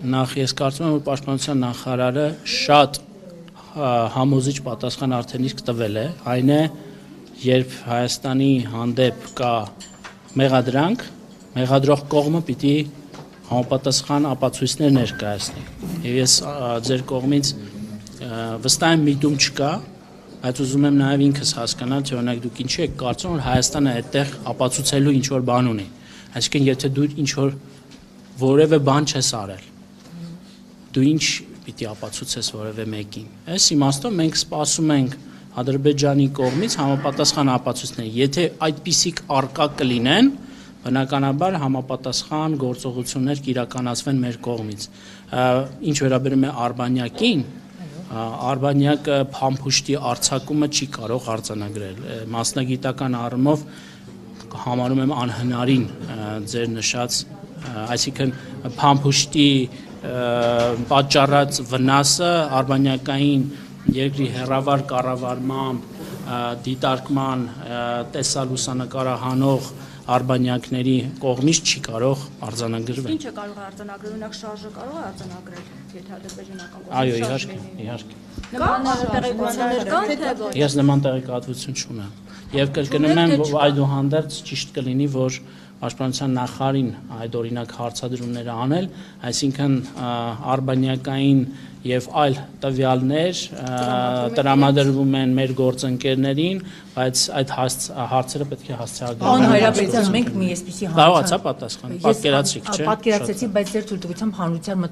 Նախ ես կարծում եմ, որ Պաշտպանության նախարարը շատ համոզիչ պատասխան արդեն իսկ տվել է, այն է, երբ Հայաստանի հանդեպ կա մեղադրանք, մեղադրող կողմը պիտի համապատասխան ապացույցներ ներկայացնի։ Եվ ես ձեր կողմից վստահ եմ միտում չկա, բայց ուզում եմ նաև ինքս հասկանալ, թե օրինակ դուք ինչի եք կարծում, որ Հայաստանը այդտեղ ապացուցելու ինչ որ բան ունի։ Այսինքն, եթե դու ինչ որ որևէ բան չես արել, դու ինչ պիտի ապացուցես որևէ մեկին։ Այս իմաստով մենք սպասում ենք Ադրբեջանի կողմից համապատասխան ապացույցներ։ Եթե այդպիսիք արկա կլինեն, բնականաբար համապատասխան գործողություններ կիրականացվեն մեր կողմից։ Ինչ վերաբերում է Արբանյակին, Արբանյակը փամփուշտի արձակումը չի կարող արձանագրել։ Մասնագիտական առումով համարում եմ անհնարին ձեր նշած, այսինքն փամփուշտի պատճառած վնասը արբանյակային երկրի հեռավար կառավարման դիտարկման տեսալուսանկարահանող արբանյակների կողմից չի կարող արձանագրվել։ Ինչ է կարող արձանագրել, օրինակ շարժը կարող է արձանագրել, եթե ադրբեջանական կողմը։ Այո, իհարկե։ Նման տեղեկություններ կան, թե ոչ։ Ես նման տեղեկատվություն չունեմ։ Եվ կրկնում եմ, այդուհանդերձ ճիշտ կլինի, որ Պաշտպանության նախարարին այդ օրինակ հարցադրումները անել, այսինքն արբանյակային եւ այլ տվյալներ տրամադրվում են մեր գործընկերներին, բայց այդ հարցերը պետք է հասցեագրվեն։ Պարոն Հայրապետյան, մենք մի այսպիսի հարց կարողացա պատասխանել, պատկերացրիք, չէ՞։ Պատկերացրեցի, բայց ձեր թույլտվությամբ հանրության